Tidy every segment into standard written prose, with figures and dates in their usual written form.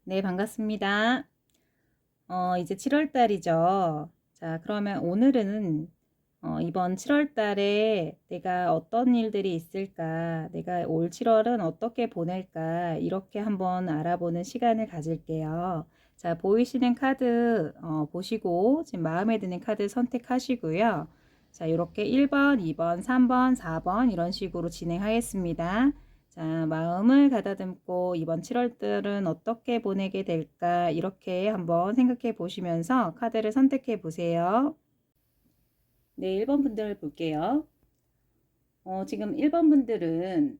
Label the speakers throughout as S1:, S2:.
S1: 네, 반갑습니다. 이제 7월 달이죠. 자, 그러면 오늘은 이번 7월 달에 내가 어떤 일들이 있을까, 내가 올 7월은 어떻게 보낼까, 이렇게 한번 알아보는 시간을 가질게요. 자, 보이시는 카드 보시고 지금 마음에 드는 카드 선택하시고요. 자, 이렇게 1번, 2번, 3번, 4번 이런 식으로 진행하겠습니다. 자, 마음을 가다듬고 이번 7월달은 어떻게 보내게 될까 이렇게 한번 생각해 보시면서 카드를 선택해 보세요. 네, 1번 분들 볼게요. 지금 1번 분들은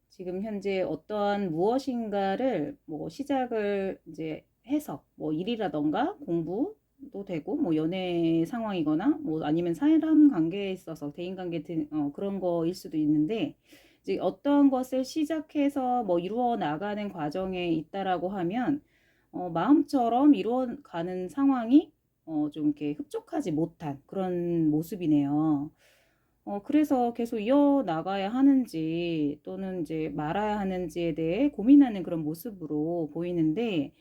S1: 지금 현재 어떠한 무엇인가를 뭐 시작을 이제 해서 뭐 일이라던가 공부도 되고 뭐 연애 상황이거나 뭐 아니면 사람 관계에 있어서 대인 관계 등 그런 거일 수도 있는데 이제 어떤 것을 시작해서 뭐 이루어 나가는 과정에 있다라고 하면 마음처럼 이루어 가는 상황이 좀 이렇게 흡족하지 못한 그런 모습이네요. 그래서 계속 이어나가야 하는지 또는 이제 말아야 하는지에 대해 고민하는 그런 모습으로 보이는데,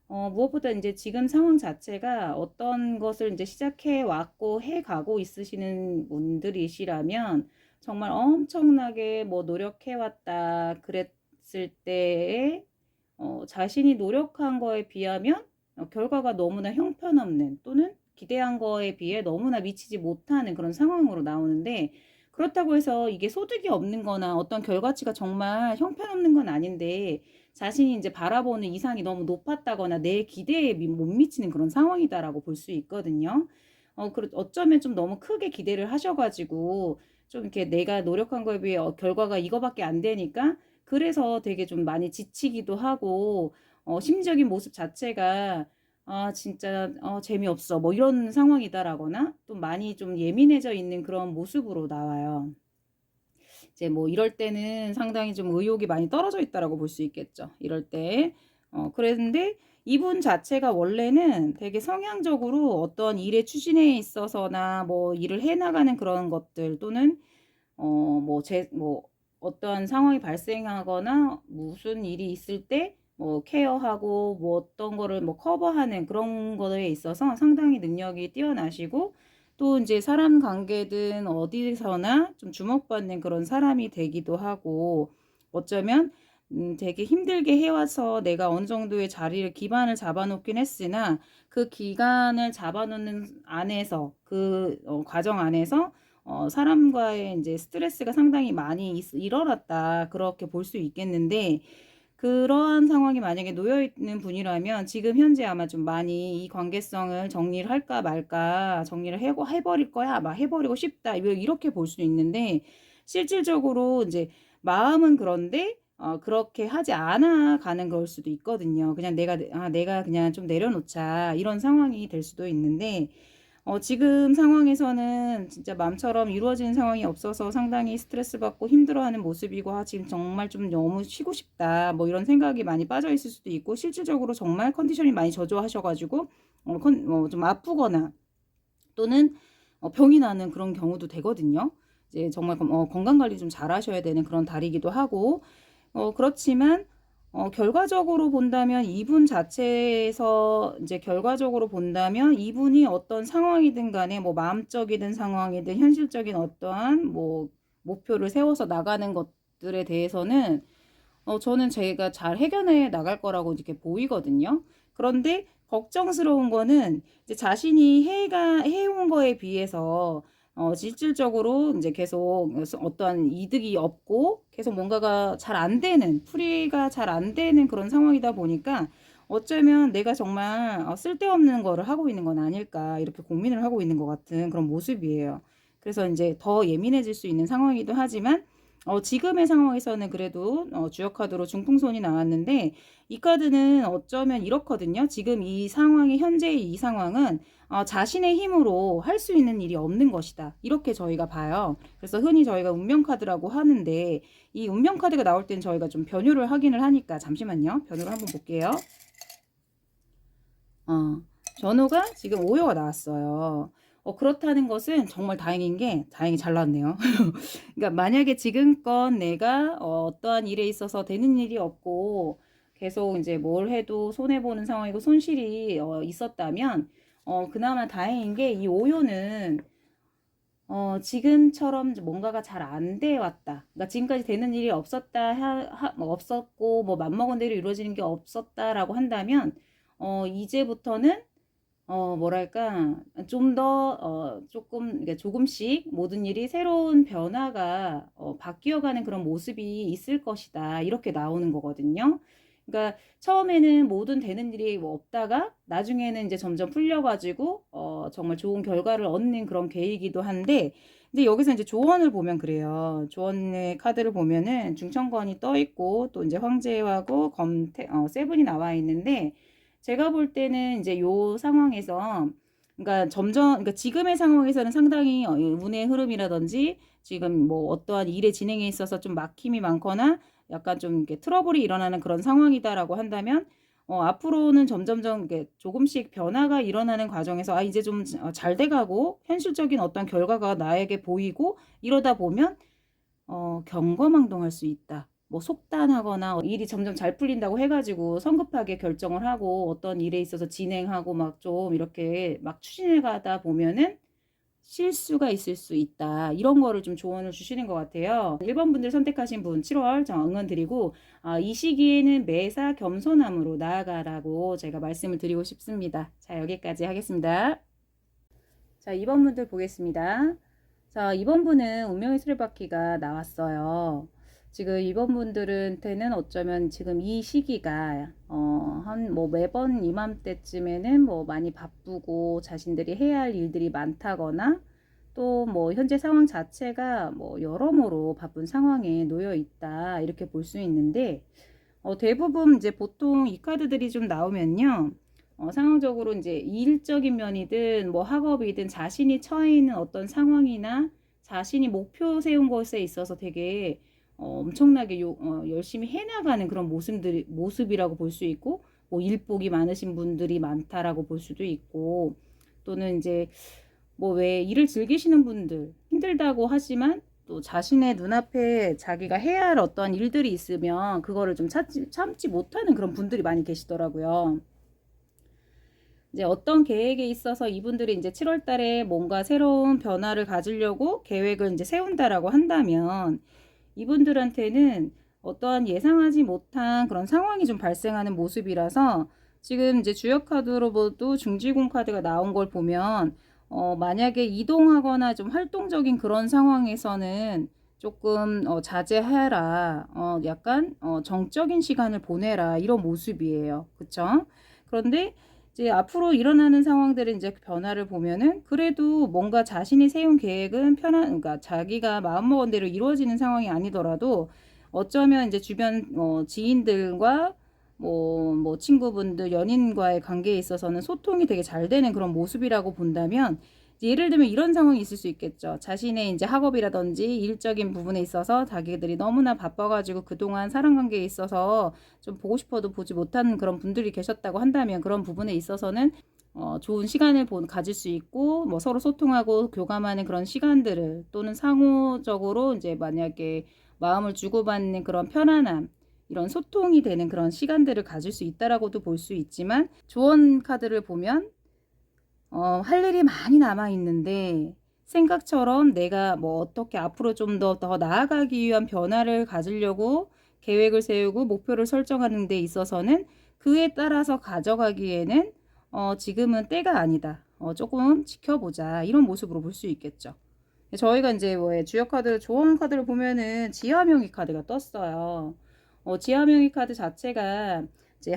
S1: 무엇보다 이제 지금 상황 자체가 어떤 것을 이제 시작해 왔고 해 가고 있으시는 분들이시라면 정말 엄청나게 뭐 노력해 왔다 그랬을 때에 자신이 노력한 거에 비하면 결과가 너무나 형편없는 또는 기대한 거에 비해 너무나 미치지 못하는 그런 상황으로 나오는데 그렇다고 해서 이게 소득이 없는 거나 어떤 결과치가 정말 형편없는 건 아닌데 자신이 이제 바라보는 이상이 너무 높았다거나 내 기대에 못 미치는 그런 상황이다라고 볼 수 있거든요. 어쩌면 좀 너무 크게 기대를 하셔가지고 좀 이렇게 내가 노력한 거에 비해 결과가 이거밖에 안 되니까 그래서 되게 좀 많이 지치기도 하고 심리적인 모습 자체가 아 진짜 재미없어 뭐 이런 상황이다라거나 또 많이 좀 예민해져 있는 그런 모습으로 나와요. 이제 뭐 이럴 때는 상당히 좀 의욕이 많이 떨어져 있다라고 볼 수 있겠죠. 이럴 때. 그랬는데 이분 자체가 원래는 되게 성향적으로 어떤 일의 추진에 있어서나 뭐 일을 해 나가는 그런 것들 또는 뭐 어떠한 상황이 발생하거나 무슨 일이 있을 때 뭐 케어하고 뭐 어떤 거를 뭐 커버하는 그런 거에 있어서 상당히 능력이 뛰어나시고 또 이제 사람 관계든 어디서나 좀 주목받는 그런 사람이 되기도 하고 어쩌면 되게 힘들게 해와서 내가 어느 정도의 자리를 기반을 잡아놓긴 했으나 그 기간을 잡아놓는 안에서 그 과정 안에서 사람과의 이제 스트레스가 상당히 많이 일어났다. 그렇게 볼 수 있겠는데, 그러한 상황이 만약에 놓여 있는 분이라면 지금 현재 아마 좀 많이 이 관계성을 정리를 할까 말까, 정리를 해버릴 거야, 막 해버리고 싶다. 이렇게 볼 수 있는데, 실질적으로 이제 마음은 그런데, 그렇게 하지 않아 가는 걸 수도 있거든요. 그냥 내가 그냥 좀 내려놓자. 이런 상황이 될 수도 있는데, 지금 상황에서는 진짜 마음처럼 이루어지는 상황이 없어서 상당히 스트레스 받고 힘들어하는 모습이고, 지금 정말 좀 너무 쉬고 싶다. 뭐 이런 생각이 많이 빠져 있을 수도 있고, 실질적으로 정말 컨디션이 많이 저조하셔가지고, 좀 아프거나 또는 병이 나는 그런 경우도 되거든요. 이제 정말 건강 관리 좀 잘 하셔야 되는 그런 달이기도 하고, 그렇지만 결과적으로 본다면 이분 자체에서 이제 결과적으로 본다면 이분이 어떤 상황이든 간에 뭐 마음적이든 상황이든 현실적인 어떠한 뭐 목표를 세워서 나가는 것들에 대해서는 저는 제가 잘 해결해 나갈 거라고 이렇게 보이거든요. 그런데 걱정스러운 거는 이제 자신이 해온 거에 비해서 실질적으로 이제 계속 어떠한 이득이 없고 계속 뭔가가 잘 안 되는, 풀이가 잘 안 되는 그런 상황이다 보니까 어쩌면 내가 정말 쓸데없는 거를 하고 있는 건 아닐까 이렇게 고민을 하고 있는 것 같은 그런 모습이에요. 그래서 이제 더 예민해질 수 있는 상황이기도 하지만 지금의 상황에서는 그래도 주역 카드로 중풍손이 나왔는데 이 카드는 어쩌면 이렇거든요. 지금 이 상황이 현재의 이 상황은 자신의 힘으로 할 수 있는 일이 없는 것이다. 이렇게 저희가 봐요. 그래서 흔히 저희가 운명 카드라고 하는데 이 운명 카드가 나올 땐 저희가 좀 변효를 확인을 하니까 잠시만요. 변효를 한번 볼게요. 전호가 지금 5호가 나왔어요. 그렇다는 것은 정말 다행인 게 다행히 잘 나왔네요. 그러니까 만약에 지금껏 내가 어떠한 일에 있어서 되는 일이 없고 계속 이제 뭘 해도 손해 보는 상황이고 손실이 있었다면 그나마 다행인 게 이 오요는 지금처럼 뭔가가 잘 안 돼 왔다. 그러니까 지금까지 되는 일이 없었다, 뭐 없었고, 뭐 맘먹은 대로 이루어지는 게 없었다라고 한다면, 이제부터는, 뭐랄까, 좀 더, 조금, 그러니까 조금씩 모든 일이 새로운 변화가, 바뀌어가는 그런 모습이 있을 것이다. 이렇게 나오는 거거든요. 그러니까 처음에는 모든 되는 일이 뭐 없다가 나중에는 이제 점점 풀려가지고 정말 좋은 결과를 얻는 그런 계기이기도 한데 근데 여기서 이제 조언을 보면 그래요. 조언의 카드를 보면은 중천권이 떠 있고 또 이제 황제하고 세븐이 나와 있는데 제가 볼 때는 이제 요 상황에서 그러니까 그러니까 지금의 상황에서는 상당히 운의 흐름이라든지 지금 뭐 어떠한 일의 진행에 있어서 좀 막힘이 많거나 약간 좀 이렇게 트러블이 일어나는 그런 상황이다라고 한다면 앞으로는 점점점 이게 조금씩 변화가 일어나는 과정에서 이제 좀 잘 돼가고 현실적인 어떤 결과가 나에게 보이고 이러다 보면 경거망동할 수 있다. 뭐 속단하거나 일이 점점 잘 풀린다고 해가지고 성급하게 결정을 하고 어떤 일에 있어서 진행하고 막 좀 이렇게 막 추진해 가다 보면은 실수가 있을 수 있다. 이런 거를 좀 조언을 주시는 것 같아요. 1번 분들 선택하신 분 7월 응원 드리고 이 시기에는 매사 겸손함으로 나아가라고 제가 말씀을 드리고 싶습니다. 자, 여기까지 하겠습니다. 자, 2번 분들 보겠습니다. 자, 2번 분은 운명의 수레바퀴가 나왔어요. 지금 2번 분들한테는 어쩌면 지금 이 시기가 한 뭐 매번 이맘때쯤에는 뭐 많이 바쁘고 자신들이 해야 할 일들이 많다거나 또 뭐 현재 상황 자체가 뭐 여러모로 바쁜 상황에 놓여 있다 이렇게 볼 수 있는데 대부분 이제 보통 이 카드들이 좀 나오면요. 상황적으로 이제 일적인 면이든 뭐 학업이든 자신이 처해 있는 어떤 상황이나 자신이 목표 세운 것에 있어서 되게 엄청나게 열심히 해나가는 그런 모습이라고 볼 수 있고 뭐 일복이 많으신 분들이 많다라고 볼 수도 있고 또는 이제 뭐 왜 일을 즐기시는 분들 힘들다고 하지만 또 자신의 눈앞에 자기가 해야 할 어떠한 일들이 있으면 그거를 좀 참지 못하는 그런 분들이 많이 계시더라고요. 이제 어떤 계획에 있어서 이분들이 이제 7월 달에 뭔가 새로운 변화를 가지려고 계획을 이제 세운다라고 한다면 이분들한테는 어떠한 예상하지 못한 그런 상황이 좀 발생하는 모습이라서 지금 이제 주역 카드로도 중지공 카드가 나온 걸 보면 만약에 이동하거나 좀 활동적인 그런 상황에서는 조금 자제해라. 약간 정적인 시간을 보내라. 이런 모습이에요. 그쵸? 그런데 이제 앞으로 일어나는 상황들은 이제 변화를 보면은 그래도 뭔가 자신이 세운 계획은 그러니까 자기가 마음먹은 대로 이루어지는 상황이 아니더라도 어쩌면 이제 주변 지인들과 뭐 친구분들, 연인과의 관계에 있어서는 소통이 되게 잘 되는 그런 모습이라고 본다면 예를 들면 이런 상황이 있을 수 있겠죠. 자신의 이제 학업이라든지 일적인 부분에 있어서 자기들이 너무나 바빠가지고 그동안 사람 관계에 있어서 좀 보고 싶어도 보지 못하는 그런 분들이 계셨다고 한다면 그런 부분에 있어서는 좋은 시간을 가질 수 있고 뭐 서로 소통하고 교감하는 그런 시간들을 또는 상호적으로 이제 만약에 마음을 주고받는 그런 편안함 이런 소통이 되는 그런 시간들을 가질 수 있다라고도 볼 수 있지만 조언 카드를 보면 할 일이 많이 남아 있는데 생각처럼 내가 뭐 어떻게 앞으로 좀 더 나아가기 위한 변화를 가지려고 계획을 세우고 목표를 설정하는 데 있어서는 그에 따라서 가져가기에는 지금은 때가 아니다. 조금 지켜보자. 이런 모습으로 볼 수 있겠죠. 저희가 이제 뭐 주역 카드, 조언 카드를 보면은 지하명의 카드가 떴어요. 지하명의 카드 자체가 이제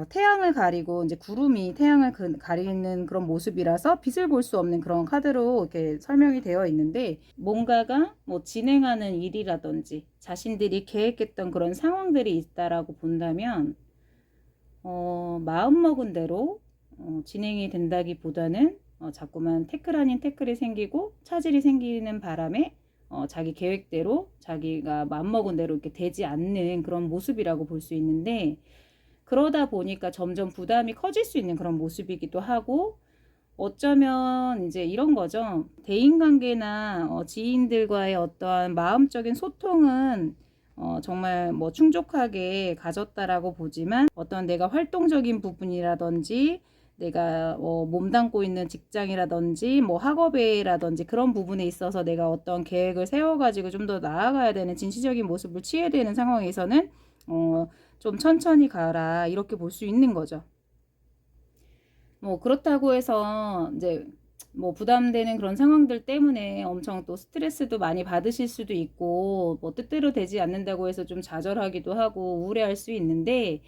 S1: 태양을 가리고 이제 구름이 태양을 가리는 그런 모습이라서 빛을 볼 수 없는 그런 카드로 이렇게 설명이 되어 있는데 뭔가가 뭐 진행하는 일이라든지 자신들이 계획했던 그런 상황들이 있다라고 본다면 마음먹은 대로 진행이 된다기보다는 자꾸만 태클 아닌 태클이 생기고 차질이 생기는 바람에 자기 계획대로 자기가 마음먹은 대로 이렇게 되지 않는 그런 모습이라고 볼 수 있는데 그러다 보니까 점점 부담이 커질 수 있는 그런 모습이기도 하고 어쩌면 이제 이런 거죠. 대인관계나 지인들과의 어떠한 마음적인 소통은 정말 뭐 충족하게 가졌다라고 보지만 어떤 내가 활동적인 부분이라든지 내가 몸담고 있는 직장이라든지 뭐 학업에라든지 그런 부분에 있어서 내가 어떤 계획을 세워가지고 좀 더 나아가야 되는 진취적인 모습을 취해야 되는 상황에서는 좀 천천히 가라 이렇게 볼 수 있는 거죠. 뭐 그렇다고 해서 이제 뭐 부담되는 그런 상황들 때문에 엄청 또 스트레스도 많이 받으실 수도 있고 뭐 뜻대로 되지 않는다고 해서 좀 좌절하기도 하고 우울해할 수 있는데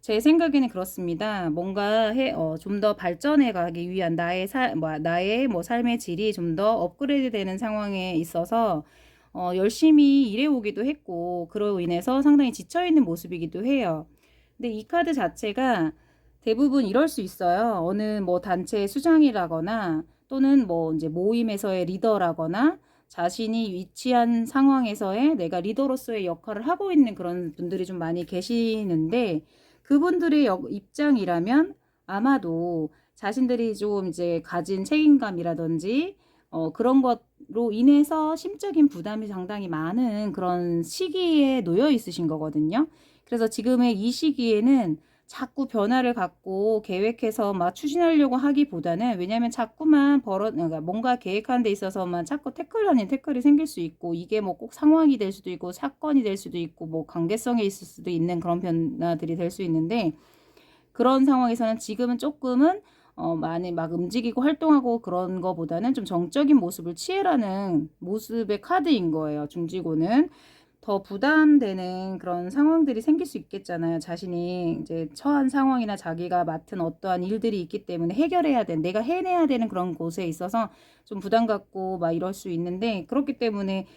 S1: 제 생각에는 그렇습니다. 뭔가 좀 더 발전해 가기 위한 나의 뭐 삶의 질이 좀 더 업그레이드 되는 상황에 있어서 열심히 일해 오기도 했고 그로 인해서 상당히 지쳐 있는 모습이기도 해요. 근데 이 카드 자체가 대부분 이럴 수 있어요. 어느 뭐 단체의 수장이라거나 또는 뭐 이제 모임에서의 리더라거나 자신이 위치한 상황에서의 내가 리더로서의 역할을 하고 있는 그런 분들이 좀 많이 계시는데 그분들의 입장이라면 아마도 자신들이 좀 이제 가진 책임감이라든지 그런 것로 인해서 심적인 부담이 상당히 많은 그런 시기에 놓여 있으신 거거든요. 그래서 지금의 이 시기에는 자꾸 변화를 갖고 계획해서 막 추진하려고 하기보다는 왜냐하면 자꾸만 그러니까 뭔가 계획하는 데 있어서만 자꾸 태클 아닌 태클이 생길 수 있고 이게 뭐 꼭 상황이 될 수도 있고 사건이 될 수도 있고 뭐 관계성에 있을 수도 있는 그런 변화들이 될 수 있는데 그런 상황에서는 지금은 조금은 많이 막 움직이고 활동하고 그런 거보다는 좀 정적인 모습을 취해라는 모습의 카드인 거예요. 중지고는. 더 부담되는 그런 상황들이 생길 수 있겠잖아요. 자신이 이제 처한 상황이나 자기가 맡은 어떠한 일들이 있기 때문에 해결해야 된, 내가 해내야 되는 그런 곳에 있어서 좀 부담 갖고 막 이럴 수 있는데, 그렇기 때문에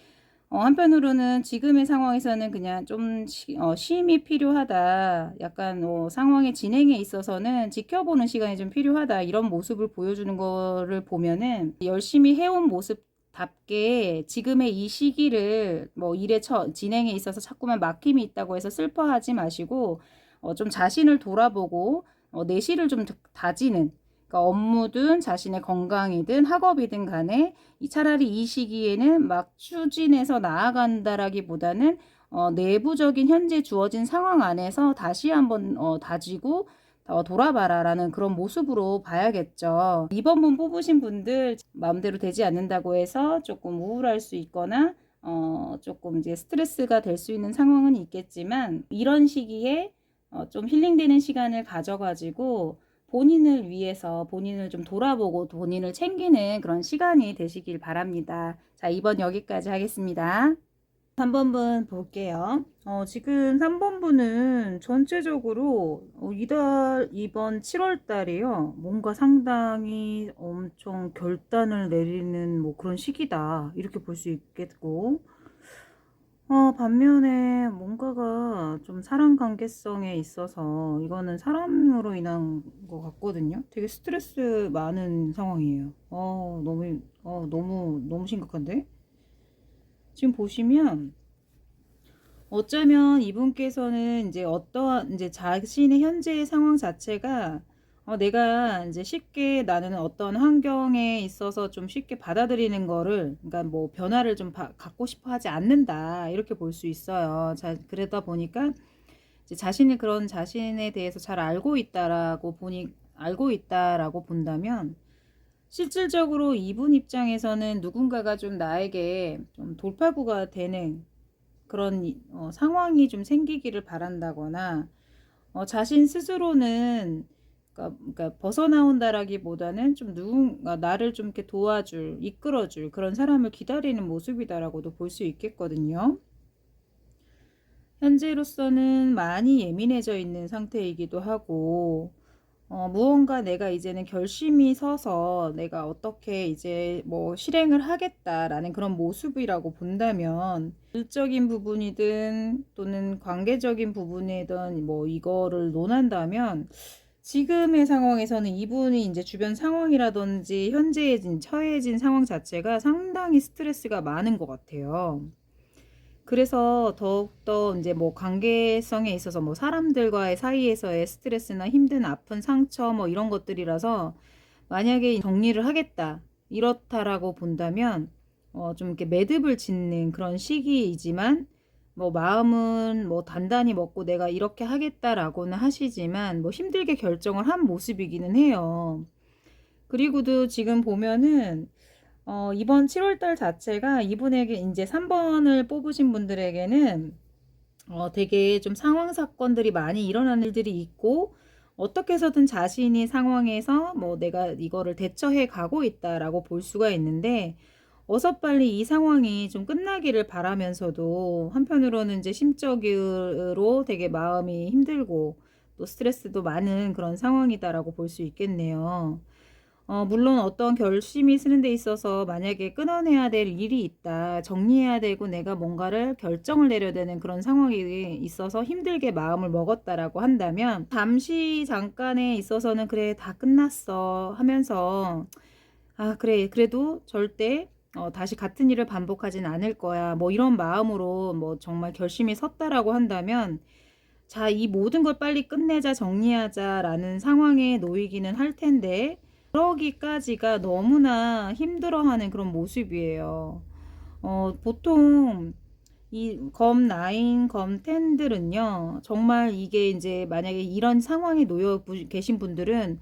S1: 한편으로는 지금의 상황에서는 그냥 좀 쉼이 필요하다. 약간 상황의 진행에 있어서는 지켜보는 시간이 좀 필요하다. 이런 모습을 보여주는 거를 보면은 열심히 해온 모습답게 지금의 이 시기를 뭐 일의 진행에 있어서 자꾸만 막힘이 있다고 해서 슬퍼하지 마시고 좀 자신을 돌아보고 내실을 좀 다지는 그러니까 업무든 자신의 건강이든 학업이든 간에 차라리 이 시기에는 막 추진해서 나아간다라기보다는 내부적인 현재 주어진 상황 안에서 다시 한번 다지고 돌아봐라라는 그런 모습으로 봐야겠죠. 2번 뽑으신 분들 마음대로 되지 않는다고 해서 조금 우울할 수 있거나 조금 이제 스트레스가 될 수 있는 상황은 있겠지만 이런 시기에 좀 힐링되는 시간을 가져가지고 본인을 위해서 본인을 좀 돌아보고 본인을 챙기는 그런 시간이 되시길 바랍니다. 자, 2번 여기까지 하겠습니다. 3번 분 볼게요. 지금 3번 분은 전체적으로 이번 7월 달이요. 뭔가 상당히 엄청 결단을 내리는 뭐 그런 시기다. 이렇게 볼 수 있겠고, 반면에 뭔가가 좀 사람 관계성에 있어서 이거는 사람으로 인한 것 같거든요. 되게 스트레스 많은 상황이에요. 너무 심각한데? 지금 보시면 어쩌면 이분께서는 이제 어떠한 이제 자신의 현재의 상황 자체가 내가 이제 쉽게 나는 어떤 환경에 있어서 좀 쉽게 받아들이는 거를 그러니까 뭐 변화를 좀 갖고 싶어 하지 않는다 이렇게 볼 수 있어요. 자, 그러다 보니까 이제 그런 자신에 대해서 잘 알고 있다라고 본다면 실질적으로 이분 입장에서는 누군가가 좀 나에게 좀 돌파구가 되는 그런 상황이 좀 생기기를 바란다거나 자신 스스로는 그러니까 벗어나온다라기보다는 좀 누군가 나를 좀 이렇게 도와줄, 이끌어줄 그런 사람을 기다리는 모습이다라고도 볼 수 있겠거든요. 현재로서는 많이 예민해져 있는 상태이기도 하고 무언가 내가 이제는 결심이 서서 내가 어떻게 이제 뭐 실행을 하겠다라는 그런 모습이라고 본다면 일적인 부분이든 또는 관계적인 부분이든 뭐 이거를 논한다면 지금의 상황에서는 이분이 이제 주변 상황이라든지 현재에 처해진 상황 자체가 상당히 스트레스가 많은 것 같아요. 그래서 더욱더 이제 뭐 관계성에 있어서 뭐 사람들과의 사이에서의 스트레스나 힘든 아픈 상처 뭐 이런 것들이라서 만약에 정리를 하겠다, 이렇다라고 본다면 좀 이렇게 매듭을 짓는 그런 시기이지만 뭐 마음은 뭐 단단히 먹고 내가 이렇게 하겠다라고는 하시지만 뭐 힘들게 결정을 한 모습이기는 해요. 그리고도 지금 보면은 이번 7월 달 자체가 이분에게 이제 3번을 뽑으신 분들에게는 되게 좀 상황 사건들이 많이 일어나는 일들이 있고, 어떻게 해서든 자신이 상황에서 뭐 내가 이거를 대처해 가고 있다라고 볼 수가 있는데, 어서 빨리 이 상황이 좀 끝나기를 바라면서도 한편으로는 이제 심적으로 되게 마음이 힘들고 또 스트레스도 많은 그런 상황이다라고 볼 수 있겠네요. 물론 어떤 결심이 쓰는 데 있어서 만약에 끊어내야 될 일이 있다, 정리해야 되고 내가 뭔가를 결정을 내려야 되는 그런 상황이 있어서 힘들게 마음을 먹었다라고 한다면, 잠시 잠깐에 있어서는 그래 다 끝났어 하면서 아 그래 그래도 절대 다시 같은 일을 반복하진 않을 거야, 뭐 이런 마음으로 뭐 정말 결심이 섰다라고 한다면, 자, 이 모든 걸 빨리 끝내자, 정리하자라는 상황에 놓이기는 할 텐데, 그러기까지가 너무나 힘들어하는 그런 모습이에요. 보통 이 검 9, 검 10들은요, 정말 이게 이제 만약에 이런 상황에 놓여 계신 분들은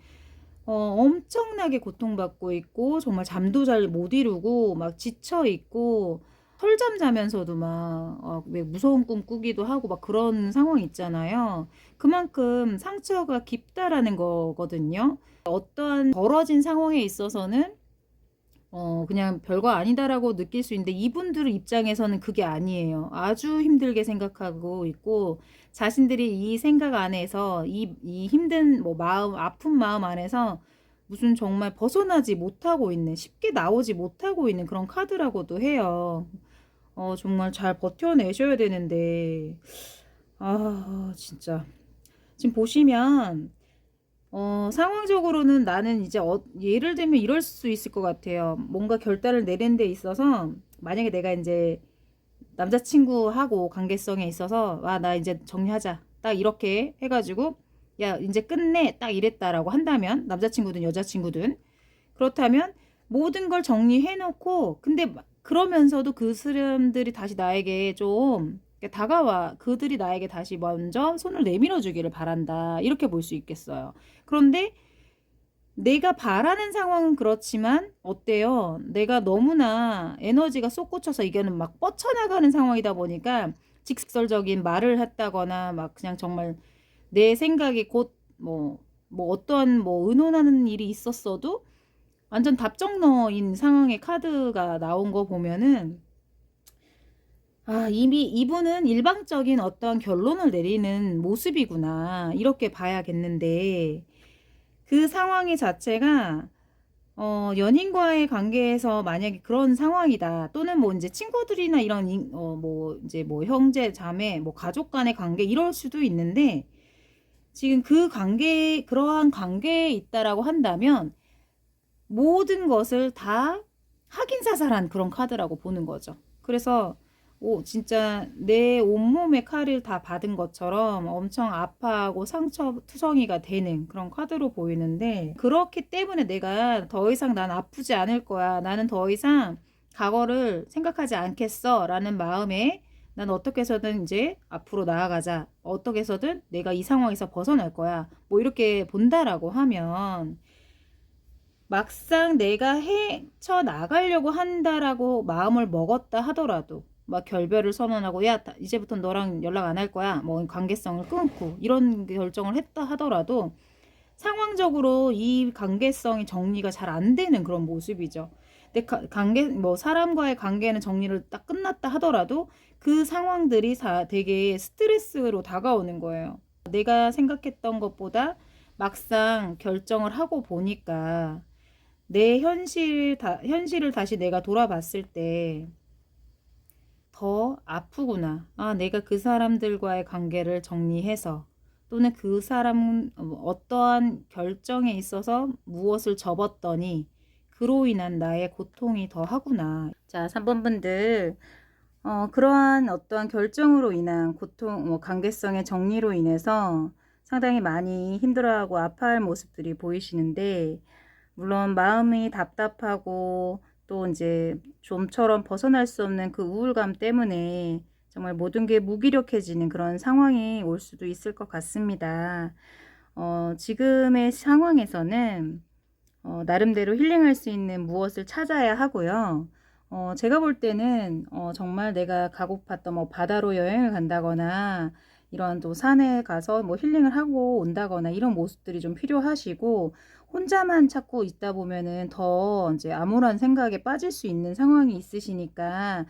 S1: 엄청나게 고통받고 있고, 정말 잠도 잘 못 이루고, 막 지쳐 있고, 설잠 자면서도 막, 왜 무서운 꿈 꾸기도 하고, 막 그런 상황 있잖아요. 그만큼 상처가 깊다라는 거거든요. 어떠한 벌어진 상황에 있어서는 그냥 별거 아니다라고 느낄 수 있는데, 이분들 입장에서는 그게 아니에요. 아주 힘들게 생각하고 있고, 자신들이 이 생각 안에서 이 힘든 뭐 마음, 아픈 마음 안에서 무슨 정말 벗어나지 못하고 있는, 쉽게 나오지 못하고 있는 그런 카드라고도 해요. 정말 잘 버텨내셔야 되는데, 진짜. 지금 보시면 상황적으로는 나는 이제 예를 들면 이럴 수 있을 것 같아요. 뭔가 결단을 내린 데 있어서, 만약에 내가 이제 남자친구하고 관계성에 있어서 나 이제 정리하자, 딱 이렇게 해가지고 야 이제 끝내, 딱 이랬다라고 한다면, 남자친구든 여자친구든 그렇다면 모든 걸 정리해 놓고, 근데 그러면서도 그 사람들이 다시 나에게 좀 다가와, 그들이 나에게 다시 먼저 손을 내밀어 주기를 바란다, 이렇게 볼 수 있겠어요. 그런데 내가 바라는 상황은 그렇지만 어때요? 내가 너무나 에너지가 솟구쳐서 이게는 막 뻗쳐나가는 상황이다 보니까 직설적인 말을 했다거나 막 그냥 정말 내 생각이 곧 뭐 어떠한 뭐 의논하는 일이 있었어도 완전 답정너인 상황의 카드가 나온 거 보면은, 이미 이분은 일방적인 어떤 결론을 내리는 모습이구나, 이렇게 봐야겠는데, 그 상황의 자체가 연인과의 관계에서 만약에 그런 상황이다, 또는 뭐 이제 친구들이나 이런 뭐 이제 뭐 형제 자매 뭐 가족 간의 관계 이럴 수도 있는데, 지금 그 관계, 그러한 관계에 있다라고 한다면 모든 것을 다 확인사살한 그런 카드라고 보는 거죠. 그래서 진짜 내 온몸의 칼을 다 받은 것처럼 엄청 아파하고 상처투성이가 되는 그런 카드로 보이는데, 그렇기 때문에 내가 더 이상 난 아프지 않을 거야, 나는 더 이상 과거를 생각하지 않겠어 라는 마음에, 난 어떻게 해서든 이제 앞으로 나아가자, 어떻게 해서든 내가 이 상황에서 벗어날 거야, 뭐 이렇게 본다라고 하면, 막상 내가 헤쳐 나가려고 한다라고 마음을 먹었다 하더라도, 막 결별을 선언하고 야 이제부터 너랑 연락 안 할 거야, 뭐 관계성을 끊고 이런 결정을 했다 하더라도, 상황적으로 이 관계성이 정리가 잘 안 되는 그런 모습이죠. 근데 관계, 뭐 사람과의 관계는 정리를 딱 끝났다 하더라도 그 상황들이 되게 스트레스로 다가오는 거예요. 내가 생각했던 것보다 막상 결정을 하고 보니까 내 현실을 다시 내가 돌아봤을 때 더 아프구나. 내가 그 사람들과의 관계를 정리해서, 또는 그 사람 어떠한 결정에 있어서 무엇을 접었더니 그로 인한 나의 고통이 더 하구나. 자, 3번 분들, 그러한 어떠한 결정으로 인한 고통, 관계성의 정리로 인해서 상당히 많이 힘들어하고 아파할 모습들이 보이시는데, 물론 마음이 답답하고 또 이제 좀처럼 벗어날 수 없는 그 우울감 때문에 정말 모든 게 무기력해지는 그런 상황이 올 수도 있을 것 같습니다. 지금의 상황에서는 나름대로 힐링할 수 있는 무엇을 찾아야 하고요. 제가 볼 때는 정말 내가 가고팠던 뭐 바다로 여행을 간다거나 이런 또 산에 가서 뭐 힐링을 하고 온다거나 이런 모습들이 좀 필요하시고, 혼자만 찾고 있다 보면은 더 이제 암울한 생각에 빠질 수 있는 상황이 있으시니까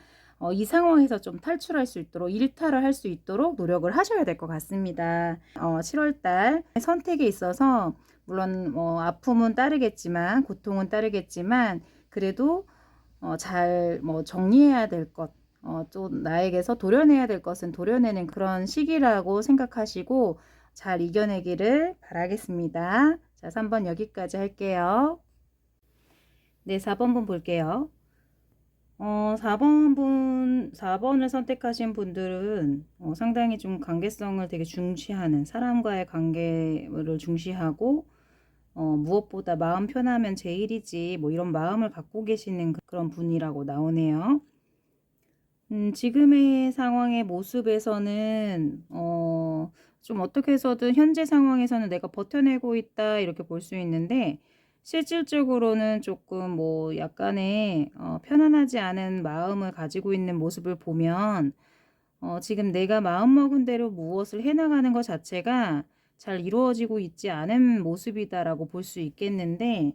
S1: 이 상황에서 좀 탈출할 수 있도록, 일탈을 할 수 있도록 노력을 하셔야 될 것 같습니다. 7월 달 선택에 있어서 물론 아픔은 따르겠지만, 고통은 따르겠지만, 그래도 잘 정리해야 될 것, 또 나에게서 도려내야 될 것은 도려내는 그런 시기라고 생각하시고 잘 이겨내기를 바라겠습니다. 자, 3번 여기까지 할게요. 네, 4번 분 볼게요. 4번을 선택하신 분들은 상당히 좀 관계성을 되게 중시하는, 사람과의 관계를 중시하고 무엇보다 마음 편하면 제일이지 뭐 이런 마음을 갖고 계시는 그런 분이라고 나오네요. 지금의 상황의 모습에서는 좀 어떻게 해서든 현재 상황에서는 내가 버텨내고 있다 이렇게 볼 수 있는데, 실질적으로는 조금 뭐 약간의 편안하지 않은 마음을 가지고 있는 모습을 보면 지금 내가 마음먹은 대로 무엇을 해나가는 것 자체가 잘 이루어지고 있지 않은 모습이다라고 볼 수 있겠는데,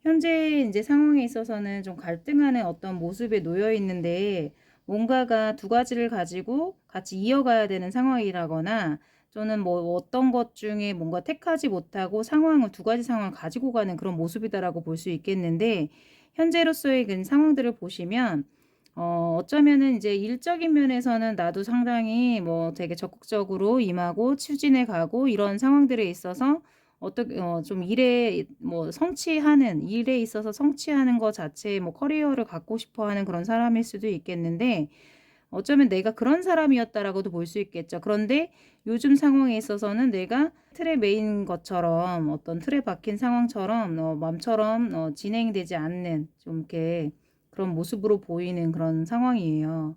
S1: 현재 이제 상황에 있어서는 좀 갈등하는 어떤 모습에 놓여 있는데, 뭔가가 두 가지를 가지고 같이 이어가야 되는 상황이라거나, 또는 뭐 어떤 것 중에 뭔가 택하지 못하고 상황을, 두 가지 상황을 가지고 가는 그런 모습이다라고 볼 수 있겠는데, 현재로서의 그 상황들을 보시면 어쩌면은 이제 일적인 면에서는 나도 상당히 뭐 되게 적극적으로 임하고 추진해 가고 이런 상황들에 있어서 어떻게 좀 일에 있어서 성취하는 것 자체에 뭐 커리어를 갖고 싶어 하는 그런 사람일 수도 있겠는데, 어쩌면 내가 그런 사람이었다라고도 볼 수 있겠죠. 그런데 요즘 상황에 있어서는 내가 틀에 매인 것처럼, 어떤 틀에 박힌 상황처럼 마음처럼 진행되지 않는, 좀 이렇게 그런 모습으로 보이는 그런 상황이에요.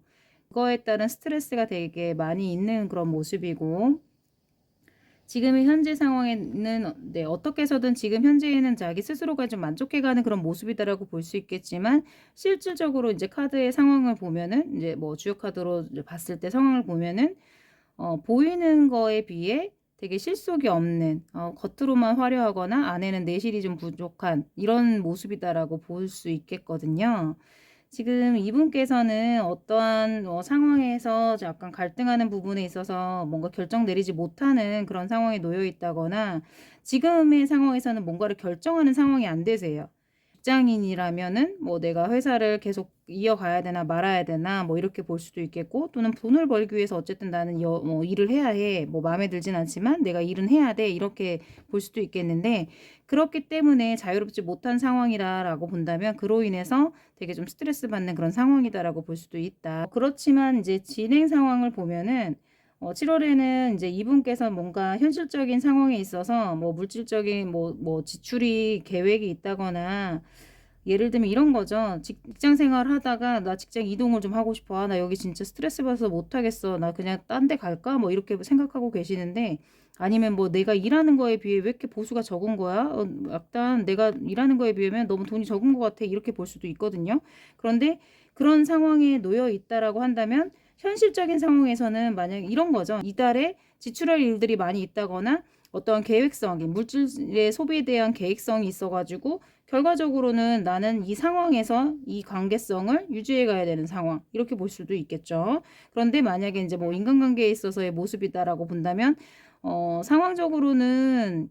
S1: 그거에 따른 스트레스가 되게 많이 있는 그런 모습이고, 지금의 현재 상황에는 네, 어떻게 해서든 지금 현재에는 자기 스스로가 좀 만족해가는 그런 모습이다라고 볼 수 있겠지만, 실질적으로 이제 카드의 상황을 보면은, 이제 뭐 주요 카드로 봤을 때 상황을 보면은 보이는 거에 비해 되게 실속이 없는, 겉으로만 화려하거나 안에는 내실이 좀 부족한 이런 모습이다라고 볼 수 있겠거든요. 지금 이분께서는 어떠한 상황에서 약간 갈등하는 부분에 있어서 뭔가 결정 내리지 못하는 그런 상황에 놓여 있다거나, 지금의 상황에서는 뭔가를 결정하는 상황이 안 되세요. 직장인이라면은 뭐 내가 회사를 계속 이어가야 되나 말아야 되나 뭐 이렇게 볼 수도 있겠고, 또는 돈을 벌기 위해서 어쨌든 나는 뭐 일을 해야 해, 뭐 마음에 들진 않지만 내가 일은 해야 돼, 이렇게 볼 수도 있겠는데, 그렇기 때문에 자유롭지 못한 상황이라고 본다면 그로 인해서 되게 좀 스트레스 받는 그런 상황이다라고 볼 수도 있다. 그렇지만 이제 진행 상황을 보면은 7월에는 이제 이분께서 뭔가 현실적인 상황에 있어서 뭐 물질적인 뭐 지출이 계획이 있다거나, 예를 들면 이런 거죠. 직장 생활 하다가 나 직장 이동을 좀 하고 싶어. 나 여기 진짜 스트레스 받아서 못 하겠어. 나 그냥 딴 데 갈까? 뭐 이렇게 생각하고 계시는데, 아니면 뭐 내가 일하는 거에 비해 왜 이렇게 보수가 적은 거야? 약간 내가 일하는 거에 비하면 너무 돈이 적은 것 같아. 이렇게 볼 수도 있거든요. 그런데 그런 상황에 놓여 있다라고 한다면, 현실적인 상황에서는 만약 이런 거죠. 이달에 지출할 일들이 많이 있다거나, 어떤 계획성이, 물질의 소비에 대한 계획성이 있어가지고 결과적으로는 나는 이 상황에서 이 관계성을 유지해 가야 되는 상황, 이렇게 볼 수도 있겠죠. 그런데 만약에 이제 뭐 인간관계에 있어서의 모습이다라고 본다면 상황적으로는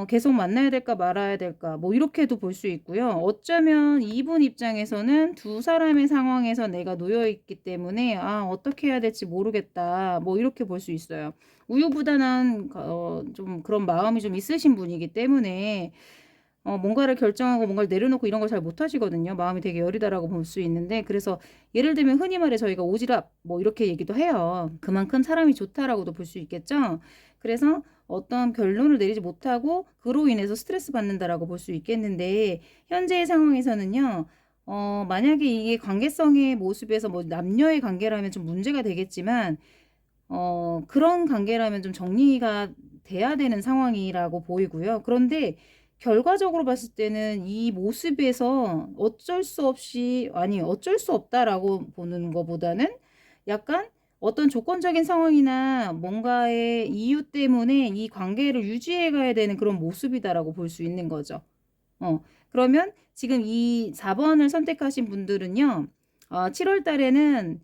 S1: 계속 만나야 될까 말아야 될까 뭐 이렇게도 볼 수 있고요. 어쩌면 이분 입장에서는 두 사람의 상황에서 내가 놓여 있기 때문에 어떻게 해야 될지 모르겠다 뭐 이렇게 볼 수 있어요. 우유부단한 좀 그런 마음이 좀 있으신 분이기 때문에 뭔가를 결정하고 뭔가를 내려놓고 이런 걸 잘 못하시거든요. 마음이 되게 여리다라고 볼 수 있는데, 그래서 예를 들면 흔히 말해 저희가 오지랖 뭐 이렇게 얘기도 해요. 그만큼 사람이 좋다라고도 볼 수 있겠죠. 그래서 어떤 결론을 내리지 못하고 그로 인해서 스트레스 받는다라고 볼 수 있겠는데 현재의 상황에서는요. 만약에 이게 관계성의 모습에서 뭐 남녀의 관계라면 좀 문제가 되겠지만 그런 관계라면 좀 정리가 돼야 되는 상황이라고 보이고요. 그런데 결과적으로 봤을 때는 이 모습에서 어쩔 수 없이 아니 어쩔 수 없다라고 보는 것보다는 약간 어떤 조건적인 상황이나 뭔가의 이유 때문에 이 관계를 유지해 가야 되는 그런 모습이다라고 볼 수 있는 거죠. 그러면 지금 이 4번을 선택하신 분들은요. 7월 달에는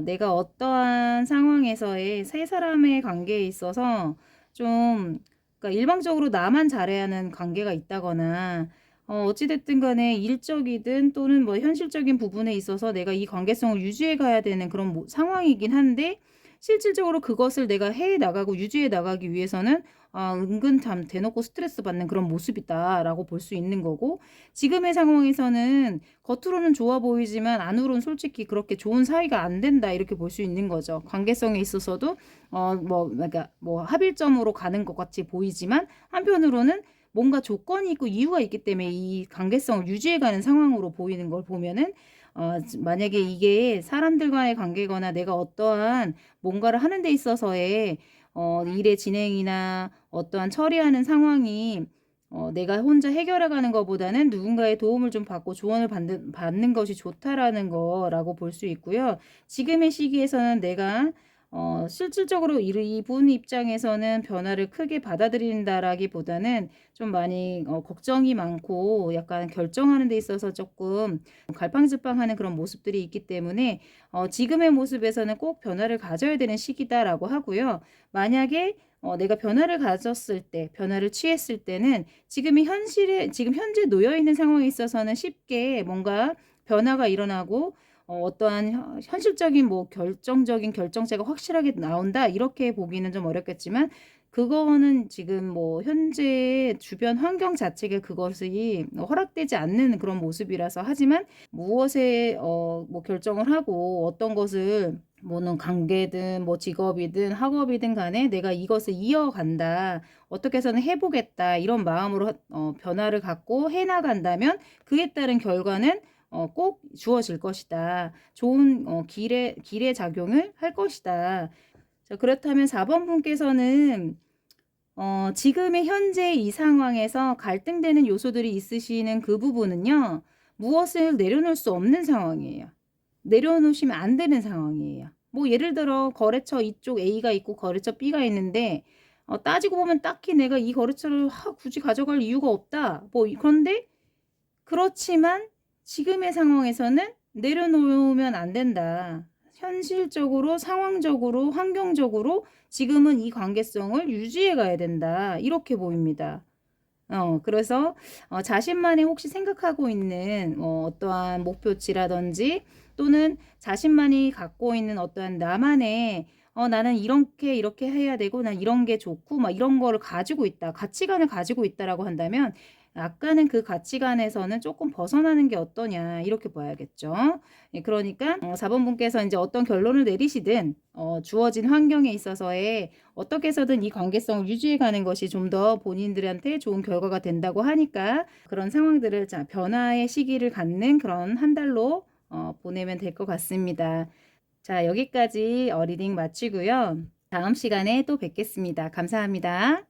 S1: 내가 어떠한 상황에서의 세 사람의 관계에 있어서 좀 그러니까 일방적으로 나만 잘해야 하는 관계가 있다거나 어찌 됐든 간에 일적이든 또는 뭐 현실적인 부분에 있어서 내가 이 관계성을 유지해 가야 되는 그런 상황이긴 한데 실질적으로 그것을 내가 해 나가고 유지해 나가기 위해서는 은근 참 대놓고 스트레스 받는 그런 모습이다라고 볼 수 있는 거고 지금의 상황에서는 겉으로는 좋아 보이지만 안으로는 솔직히 그렇게 좋은 사이가 안 된다 이렇게 볼 수 있는 거죠. 관계성에 있어서도 그러니까 뭐 합일점으로 가는 것 같이 보이지만 한편으로는 뭔가 조건이 있고 이유가 있기 때문에 이 관계성을 유지해가는 상황으로 보이는 걸 보면은 만약에 이게 사람들과의 관계거나 내가 어떠한 뭔가를 하는 데 있어서의 일의 진행이나 어떠한 처리하는 상황이 내가 혼자 해결해가는 것보다는 누군가의 도움을 좀 받고 조언을 받는 것이 좋다라는 거라고 볼 수 있고요. 지금의 시기에서는 내가 실질적으로 이분 입장에서는 변화를 크게 받아들인다라기보다는 좀 많이 걱정이 많고 약간 결정하는 데 있어서 조금 갈팡질팡하는 그런 모습들이 있기 때문에 지금의 모습에서는 꼭 변화를 가져야 되는 시기다라고 하고요. 만약에 내가 변화를 가졌을 때, 변화를 취했을 때는 지금 현재 놓여 있는 상황에 있어서는 쉽게 뭔가 변화가 일어나고 어떠한 현실적인 뭐 결정적인 결정체가 확실하게 나온다 이렇게 보기는 좀 어렵겠지만 그거는 지금 뭐 현재 주변 환경 자체가 그것이 허락되지 않는 그런 모습이라서 하지만 무엇에 뭐 결정을 하고 어떤 것을 뭐는 관계든 뭐 직업이든 학업이든 간에 내가 이것을 이어간다. 어떻게 해서는 해보겠다. 이런 마음으로 변화를 갖고 해나간다면 그에 따른 결과는 꼭 주어질 것이다. 좋은 길의 작용을 할 것이다. 자, 그렇다면 4번 분께서는 지금의 현재 이 상황에서 갈등되는 요소들이 있으시는 그 부분은요. 무엇을 내려놓을 수 없는 상황이에요. 내려놓으시면 안 되는 상황이에요. 뭐 예를 들어 거래처 이쪽 A가 있고 거래처 B가 있는데 따지고 보면 딱히 내가 이 거래처를 굳이 가져갈 이유가 없다. 뭐 그런데 그렇지만 지금의 상황에서는 내려놓으면 안 된다. 현실적으로, 상황적으로, 환경적으로 지금은 이 관계성을 유지해 가야 된다. 이렇게 보입니다. 그래서 자신만의 혹시 생각하고 있는 어떠한 목표치라든지 또는 자신만이 갖고 있는 어떠한 나만의 나는 이렇게 해야 되고 난 이런 게 좋고 막 이런 거를 가지고 있다. 가치관을 가지고 있다라고 한다면 약간은 그 가치관에서는 조금 벗어나는 게 어떠냐 이렇게 봐야겠죠. 예, 그러니까 4번 분께서 이제 어떤 결론을 내리시든 주어진 환경에 있어서의 어떻게 해서든 이 관계성을 유지해 가는 것이 좀 더 본인들한테 좋은 결과가 된다고 하니까 그런 상황들을 변화의 시기를 갖는 그런 한 달로 보내면 될 것 같습니다. 자, 여기까지 리딩 마치고요. 다음 시간에 또 뵙겠습니다. 감사합니다.